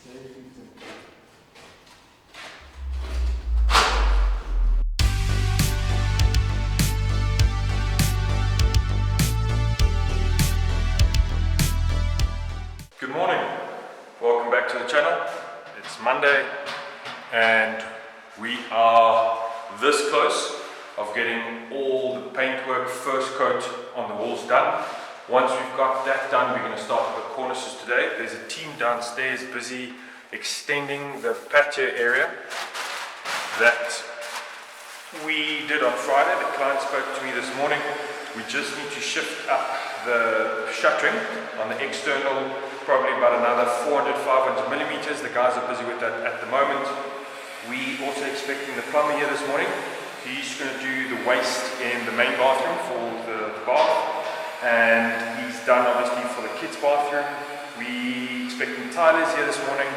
Good morning, welcome back to the channel. It's Monday and we are this close of getting all the paintwork, first coat on the walls done. Once we've got that done, we're going to start with the cornices today. There's a team downstairs busy extending the patio area that we did on Friday. The client spoke to me this morning. We just need to shift up the shuttering on the external, probably about another 400-500 millimeters. The guys are busy with that at the moment. We also expecting the plumber here this morning. He's going to do the waste in the main bathroom for the bath, and he's done obviously for the kids' bathroom. We expecting tilers here this morning.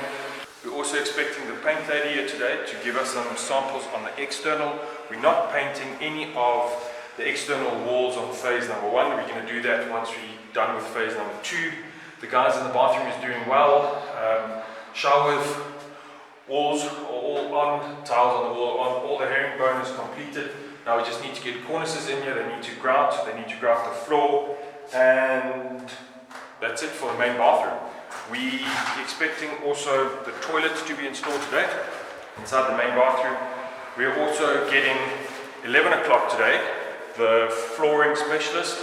We're also expecting the paint lady here today to give us some samples on the external. We're not painting any of the external walls on phase number 1. We're going to do that once we're done with phase number 2. The guys in the bathroom is doing well. Showers, walls are all on, tiles on the wall on, all the herringbone is completed. Now we just need to get cornices in here. They need to grout the floor, and that's it for the main bathroom. We expecting also the toilet to be installed today inside the main bathroom. We're also getting 11 o'clock today the flooring specialist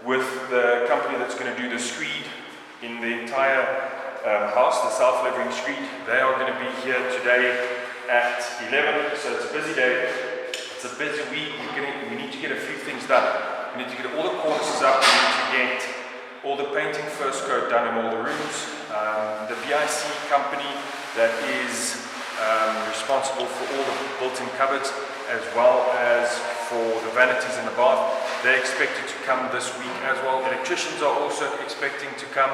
with the company that's going to do the screed in the entire house, the self-leveling screed. They are going to be here today at 11, so it's a busy day. It's a busy week. We need to get a few things done. We need to get all the cornices up. We need to get all the painting first coat done in all the rooms. The VIC company that is responsible for all the built-in cupboards as well as for the vanities in the bath, they're expected to come this week as well. Electricians are also expecting to come.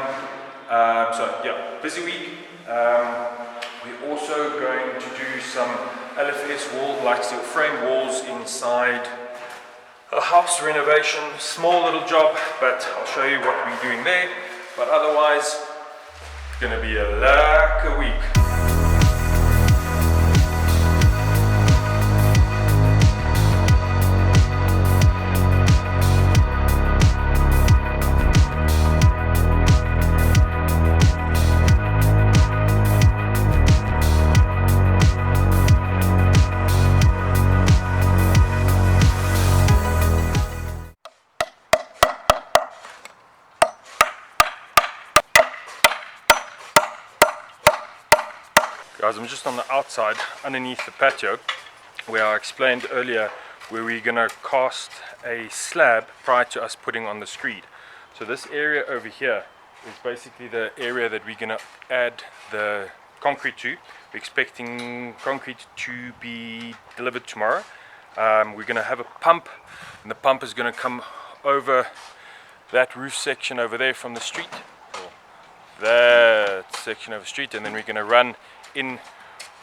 So yeah, busy week. We're also going to do some LFS wall, light steel frame walls inside a house renovation. Small little job, but I'll show you what we're doing there. But otherwise, it's going to be a lucky week. Guys, I'm just on the outside underneath the patio where I explained earlier where we're going to cast a slab prior to us putting on the screed. So this area over here is basically the area that we're going to add the concrete to. We're expecting concrete to be delivered tomorrow. We're going to have a pump, and the pump is going to come over that roof section over there from the street, or that section of the street, and then we're going to run in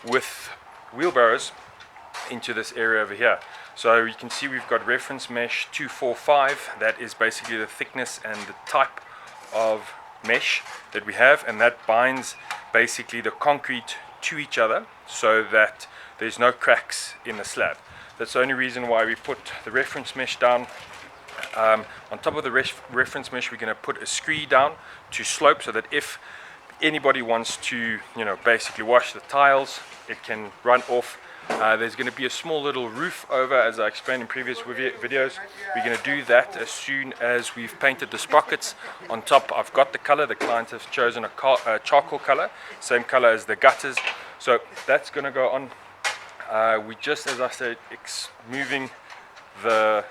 with wheelbarrows into this area over here. So you can see we've got reference mesh 245. That is basically the thickness and the type of mesh that we have, and that binds basically the concrete to each other so that there's no cracks in the slab. That's the only reason why we put the reference mesh down. On top of the reference mesh, we're going to put a screed down to slope so that if anybody wants to, basically wash the tiles, it can run off. There's going to be a small little roof over, as I explained in previous videos. We're going to do that as soon as we've painted the sprockets on top. I've got the color. The client has chosen a charcoal color, same color as the gutters. So that's going to go on. We just, as I said, moving the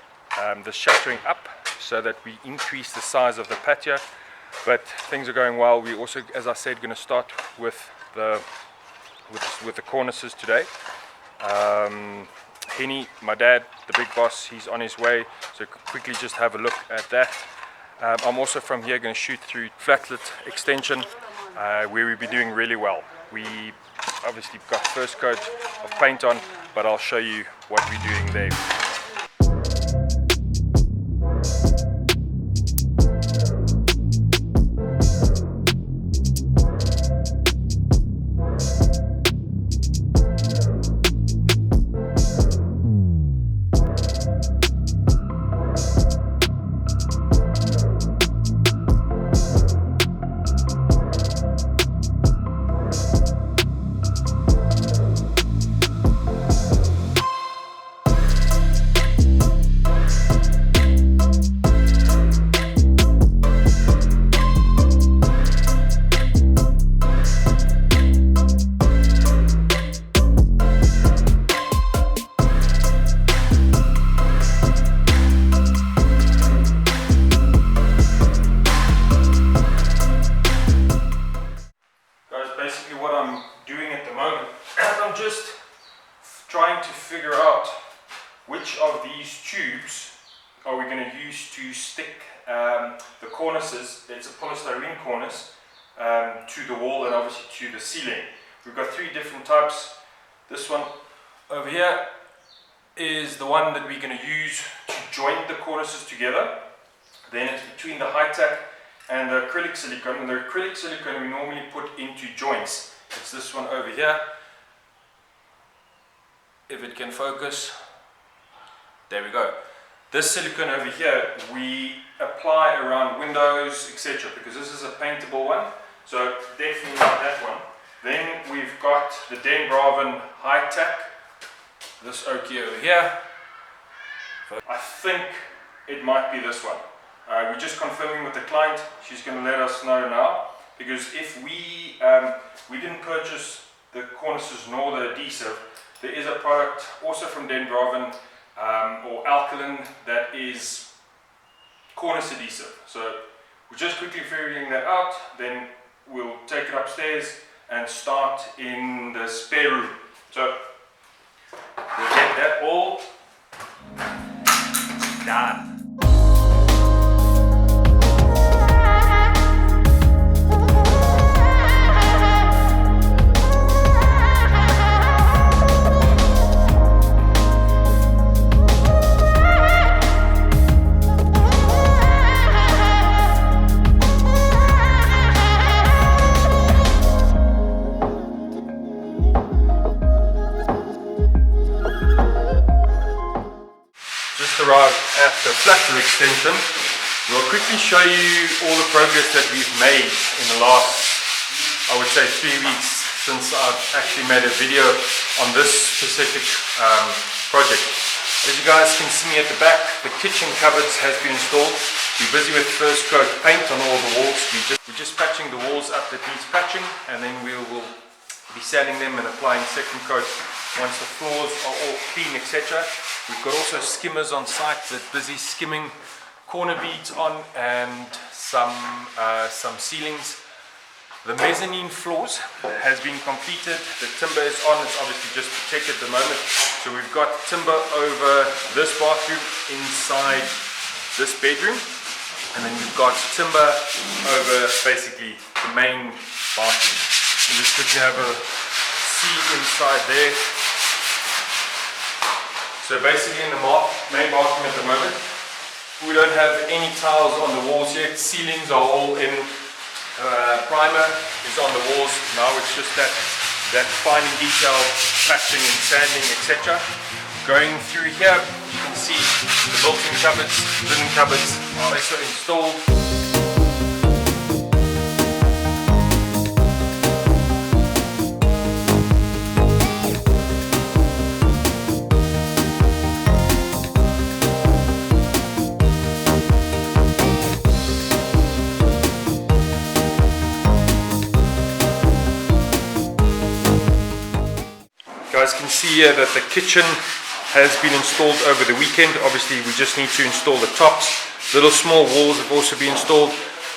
shuttering up so that we increase the size of the patio. But things are going well. We also, as I said, going to start with the cornices today. Henny, my dad, the big boss, he's on his way, so quickly just have a look at that. I'm also from here going to shoot through flatlet extension, where we'll be doing really well. We obviously got first coat of paint on, but I'll show you what we're doing there. basically what I'm doing at the moment. And I'm just trying to figure out which of these tubes are we going to use to stick the cornices. It's a polystyrene cornice to the wall and obviously to the ceiling. We've got three different types. This one over here is the one that we're going to use to join the cornices together. Then it's between the high tack and the acrylic silicone, and the acrylic silicone we normally put into joints. It's this one over here. If it can focus, there we go. This silicone over here we apply around windows, etc., because this is a paintable one, so definitely not that one. Then we've got the Den Braven high tack, this oakie over here. I think it might be this one. We're just confirming with the client. She's going to let us know now, because if we didn't purchase the cornices nor the adhesive, there is a product also from Den Braven or alkaline that is cornice adhesive. So we're just quickly figuring that out, then we'll take it upstairs and start in the spare room. So we'll get that all done. Arrived at the flatter extension. We'll quickly show you all the progress that we've made in the last, I would say, 3 weeks since I've actually made a video on this specific project. As you guys can see at the back, the kitchen cupboards has been installed. We're busy with first coat paint on all the walls. We're just patching the walls up that needs patching, and then we will be sanding them and applying second coat once the floors are all clean, etc. We've got also skimmers on site that are busy skimming corner beads on and some ceilings. The mezzanine floors has been completed. The timber is on. It's obviously just protected at the moment. So we've got timber over this bathroom inside this bedroom, and then we've got timber over basically the main bathroom. We'll just quickly have a see inside there. So basically in the main bathroom at the moment, we don't have any tiles on the walls yet. Ceilings are all in, primer is on the walls. Now it's just that fine detail, patching and sanding, etc. Going through here, you can see the built-in cupboards, linen cupboards are also installed. You guys can see here that the kitchen has been installed over the weekend. Obviously we just need to install the tops. Little small walls have also been installed.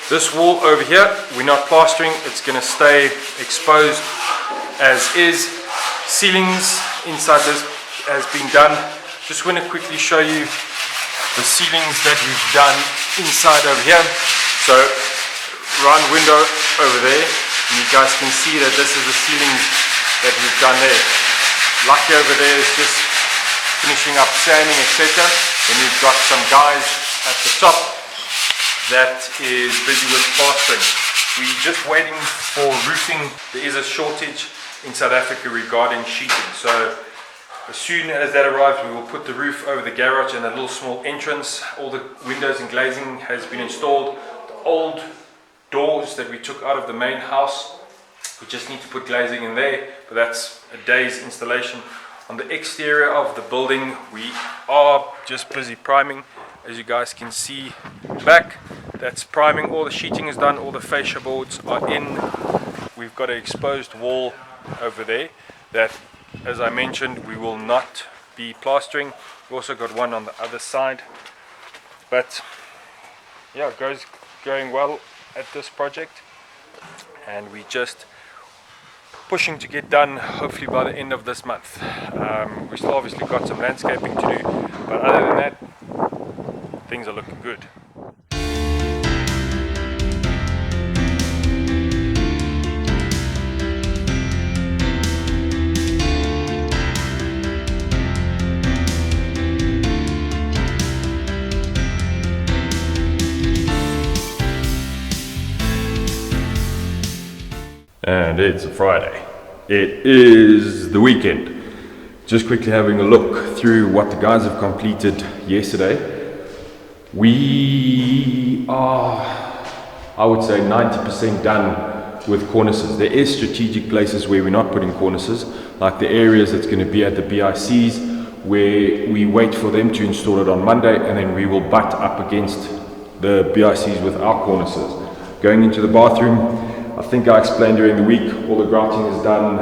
This wall over here, we're not plastering, it's going to stay exposed as is. Ceilings inside this has been done. Just want to quickly show you the ceilings that we've done inside over here. So round window over there, and you guys can see that this is the ceiling that we've done there. Lucky over there is just finishing up sanding, etc. Then we've got some guys at the top that is busy with plastering. We're just waiting for roofing. There is a shortage in South Africa regarding sheeting. So as soon as that arrives, we will put the roof over the garage and a little small entrance. All the windows and glazing has been installed. The old doors that we took out of the main house, we just need to put glazing in there, but that's a day's installation. On the exterior of the building, we are just busy priming. As you guys can see back, that's priming. All the sheeting is done, all the fascia boards are in. We've got an exposed wall over there that, as I mentioned, we will not be plastering. We've also got one on the other side. But yeah, going well at this project, and we just pushing to get done hopefully by the end of this month. We still obviously got some landscaping to do, but other than that, things are looking good. And it's a Friday. It is the weekend. Just quickly having a look through what the guys have completed yesterday. We are, I would say, 90% done with cornices. There is strategic places where we're not putting cornices, like the areas that's going to be at the BICs, where we wait for them to install it on Monday, and then we will butt up against the BICs with our cornices. Going into the bathroom, I think I explained during the week, all the grouting is done,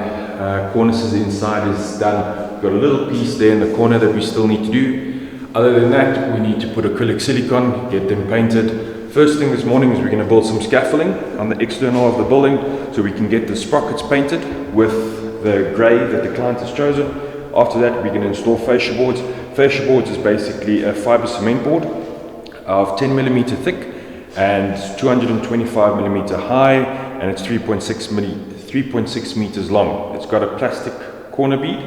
cornices inside is done. We've got a little piece there in the corner that we still need to do. Other than that, we need to put acrylic silicone, get them painted. First thing this morning is we're going to build some scaffolding on the external of the building so we can get the sprockets painted with the grey that the client has chosen. After that, we're going to install fascia boards. Fascia boards is basically a fiber cement board of 10mm thick and 225mm high, and it's 3.6 meters long. It's got a plastic corner bead,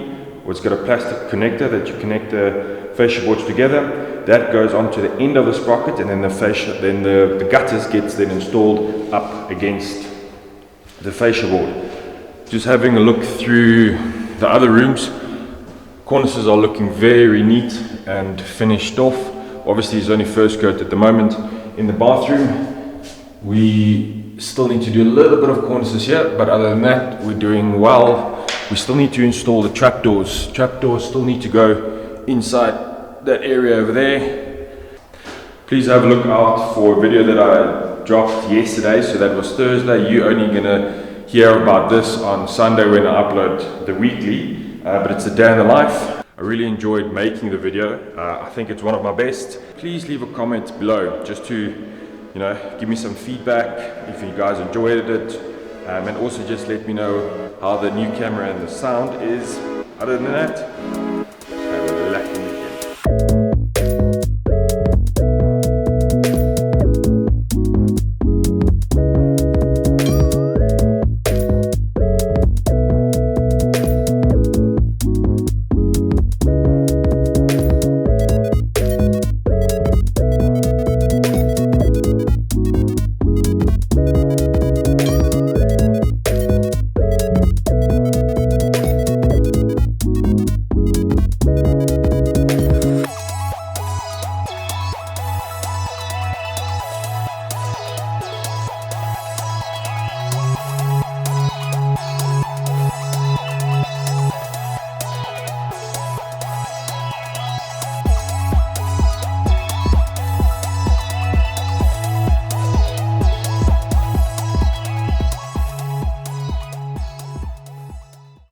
or it's got a plastic connector that you connect the fascia boards together. That goes onto the end of the sprocket, and then the gutters gets then installed up against the fascia board. Just having a look through the other rooms, cornices are looking very neat and finished off. Obviously it's only first coat at the moment. In the bathroom, we still need to do a little bit of cornices here, but other than that, we're doing well. We still need to install the trapdoors. Trapdoors still need to go inside that area over there. Please have a look out for a video that I dropped yesterday, so that was Thursday. You're only gonna hear about this on Sunday when I upload the weekly, but it's a day in the life. I really enjoyed making the video. I think it's one of my best. Please leave a comment below just to, give me some feedback if you guys enjoyed it, and also just let me know how the new camera and the sound is. Other than that,